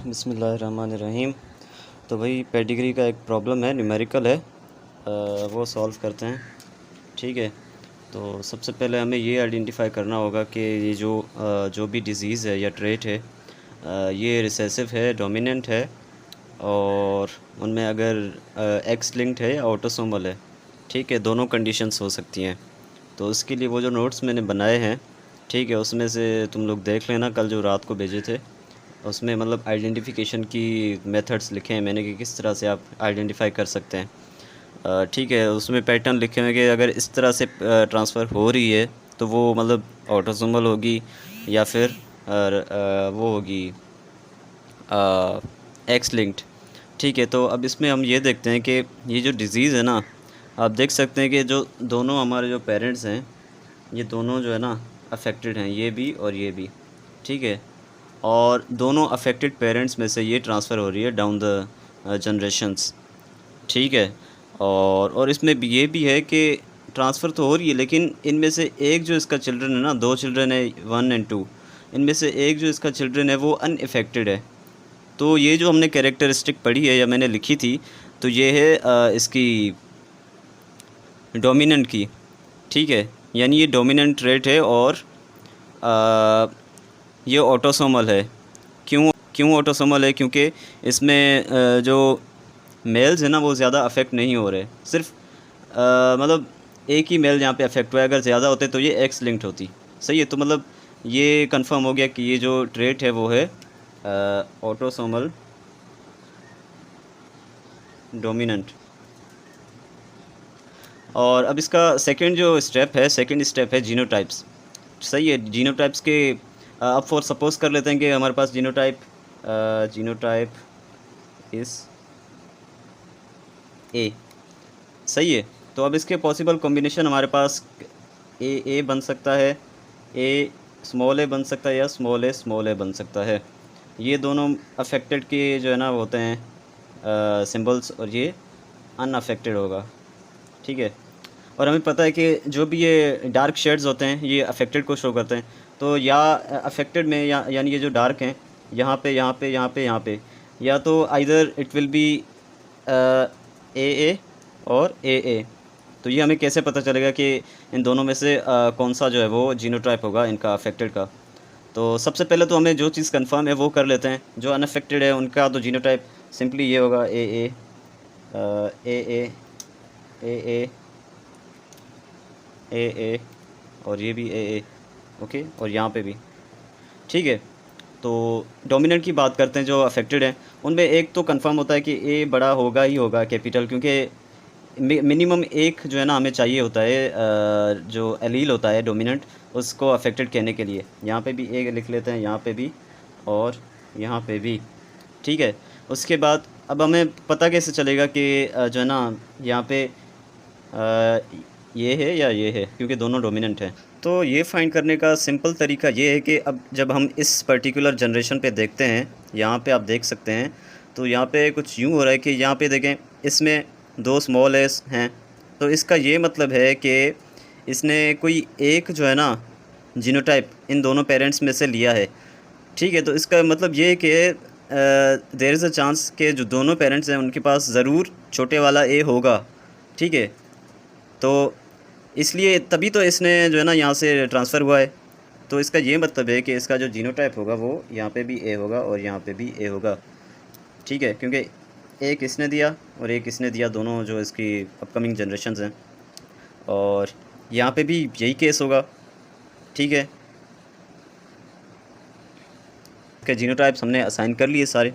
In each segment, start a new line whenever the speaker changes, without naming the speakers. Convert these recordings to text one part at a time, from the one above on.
बिस्मिल्लाहिर्रहमानिर्रहीम। तो भाई पेडिग्री का एक प्रॉब्लम है, न्यूमेरिकल है, वो सॉल्व करते हैं। ठीक है। तो सबसे पहले हमें ये आइडेंटिफाई करना होगा कि ये जो भी डिज़ीज़ है या ट्रेट है, ये रिसेसिव है, डोमिनेंट है, और उनमें अगर एक्स लिंक्ड है या ऑटोसोमल है। ठीक है, दोनों कंडीशंस हो सकती हैं। तो उसके लिए वो जो नोट्स मैंने बनाए हैं, ठीक है, उसमें से तुम लोग देख लेना, कल जो रात को भेजे थे उसमें मतलब आइडेंटिफिकेशन की मेथड्स लिखे हैं मैंने कि किस तरह से आप आइडेंटिफाई कर सकते हैं। ठीक है, उसमें पैटर्न लिखे हुए हैं कि अगर इस तरह से ट्रांसफ़र हो रही है तो वो मतलब ऑटोसोमल होगी या फिर वो होगी एक्स लिंक्ड। ठीक है, तो अब इसमें हम ये देखते हैं कि ये जो डिज़ीज़ है ना, आप देख सकते हैं कि जो दोनों हमारे जो पेरेंट्स हैं, ये दोनों जो है ना अफेक्टेड हैं, ये भी और ये भी। ठीक है, और दोनों अफेक्टेड पेरेंट्स में से ये ट्रांसफ़र हो रही है डाउन द जनरेशंस। ठीक है, और इसमें भी ये भी है कि ट्रांसफ़र तो हो रही है, लेकिन इनमें से एक जो इसका चिल्ड्रन है ना, 2 चिल्ड्रन है, 1 एंड 2, इनमें से एक जो इसका चिल्ड्रन है वो अनइफेक्टेड है। तो ये जो हमने कैरेक्टरिस्टिक पढ़ी है या मैंने लिखी थी, तो ये है इसकी डोमिनेंट की। ठीक है, यानी ये डोमिनेंट ट्रेट है और ये ऑटोसोमल है। क्यों ऑटोसोमल है? क्योंकि इसमें जो मेल्स है ना वो ज़्यादा अफेक्ट नहीं हो रहे, सिर्फ मतलब एक ही मेल यहाँ पे अफेक्ट हुआ है। अगर ज़्यादा होते तो ये एक्स लिंक्ड होती। सही है, तो मतलब ये कंफर्म हो गया कि ये जो ट्रेट है वो है ऑटोसोमल डोमिनेंट। और अब इसका सेकंड स्टेप है जीनोटाइप्स। सही है, जीनोटाइप्स के अब फॉर सपोज कर लेते हैं कि हमारे पास जीनोटाइप इस ए। सही है, तो अब इसके पॉसिबल कॉम्बिनेशन हमारे पास ए बन सकता है, ए स्मॉल ए बन सकता है, या स्मॉल ए बन सकता है। ये दोनों अफेक्टेड के जो है ना होते हैं सिंबल्स, और ये अनअफेक्टेड होगा। ठीक है, और हमें पता है कि जो भी ये डार्क शेड्स होते हैं ये अफेक्टेड को शो करते हैं। तो या अफेक्टेड में यानी ये जो डार्क हैं यहाँ पे, यहाँ पे, यहाँ पे, यहाँ पे, या तो आइदर इट विल बी ए और ए। तो ये हमें कैसे पता चलेगा कि इन दोनों में से कौन सा जो है वो जीनोटाइप होगा इनका अफेक्टेड का? तो सबसे पहले तो हमें जो चीज़ कंफर्म है वो कर लेते हैं। जो अनअफेक्टेड है उनका तो जीनोटाइप सिंपली ये होगा ए ए, और ये भी ए। ओके, और यहाँ पे भी। ठीक है, तो डोमिनेंट की बात करते हैं। जो अफेक्टेड हैं उनमें एक तो कंफर्म होता है कि ए बड़ा होगा ही होगा, कैपिटल, क्योंकि मिनिमम एक जो है ना हमें चाहिए होता है जो एलील होता है डोमिनेंट, उसको अफेक्टेड कहने के लिए। यहाँ पे भी ए लिख लेते हैं, यहाँ पे भी और यहाँ पे भी। ठीक है, उसके बाद अब हमें पता कैसे चलेगा कि जो है ना यहाँ पे ये है या ये है, क्योंकि दोनों डोमिनेंट हैं। तो ये फाइंड करने का सिंपल तरीका ये है कि अब जब हम इस पर्टिकुलर जनरेशन पे देखते हैं, यहाँ पे आप देख सकते हैं, तो यहाँ पे कुछ यूँ हो रहा है कि यहाँ पे देखें, इसमें 2 स्मॉल एस हैं। तो इसका ये मतलब है कि इसने कोई एक जो है ना जीनोटाइप इन दोनों पेरेंट्स में से लिया है। ठीक है, तो इसका मतलब ये है कि देयर इज़ अ चांस कि जो दोनों पेरेंट्स हैं उनके पास ज़रूर छोटे वाला ए होगा। ठीक है, तो इसलिए तभी तो इसने जो है ना यहाँ से ट्रांसफ़र हुआ है। तो इसका ये मतलब है कि इसका जो जीनोटाइप होगा वो यहाँ पे भी ए होगा और यहाँ पे भी ए होगा। ठीक है, क्योंकि एक इसने दिया और एक इसने दिया, दोनों जो इसकी अपकमिंग जनरेशन्स हैं, और यहाँ पे भी यही केस होगा। ठीक है, इसके जीनोटाइप्स हमने असाइन कर लिए सारे।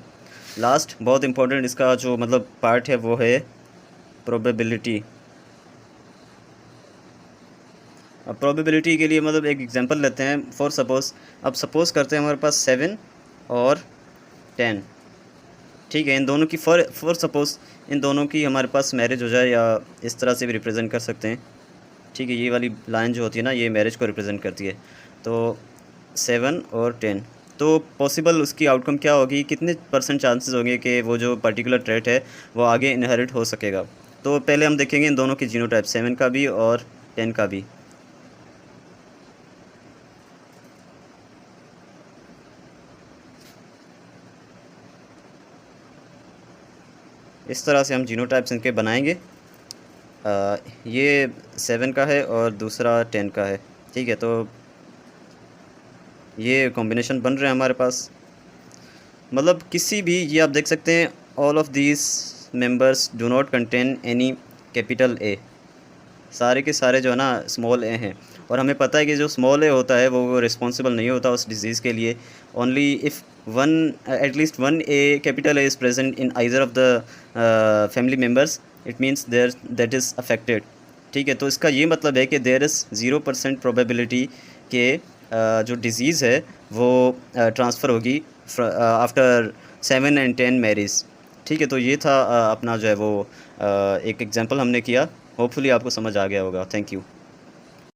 लास्ट बहुत इंपॉर्टेंट इसका जो मतलब पार्ट है वो है प्रोबेबिलिटी। अब प्रोबेबिलिटी के लिए मतलब एक एग्जांपल लेते हैं। फॉर सपोज़, अब सपोज़ करते हैं हमारे पास 7 और 10। ठीक है, इन दोनों की फॉर सपोज़ इन दोनों की हमारे पास मैरिज हो जाए, या इस तरह से भी रिप्रेजेंट कर सकते हैं। ठीक है, ये वाली लाइन जो होती है ना ये मैरिज को रिप्रेजेंट करती है। तो 7 और 10, तो पॉसिबल उसकी आउटकम क्या होगी, कितने % चांसेस होंगे कि वो जो पर्टिकुलर ट्रेट है वो आगे इनहेरिट हो सकेगा? तो पहले हम देखेंगे इन दोनों की जीनोटाइप, 7 का भी और 10 का भी। इस तरह से हम जीनोटाइप्स इनके बनाएंगे। ये 7 का है और दूसरा 10 का है, ठीक है। तो ये कॉम्बिनेशन बन रहे हैं हमारे पास, मतलब किसी भी, ये आप देख सकते हैं all of these members do not contain any capital A, सारे के सारे जो है ना स्मॉल ए हैं। और हमें पता है कि जो स्मॉल ए होता है वो रिस्पॉन्सिबल नहीं होता उस डिज़ीज़ के लिए। Only if one at least one A capital A is present in either of the family members, it means there that is affected, ठीक है। तो इसका ये मतलब है कि देयर इज़ 0% प्रोबेबिलिटी के जो डिज़ीज़ है वो ट्रांसफ़र होगी आफ्टर 7 and 10 मैरिज, ठीक है। तो ये था अपना जो है वो एक एग्जांपल हमने किया। होपफुली आपको समझ आ गया होगा। Thank you.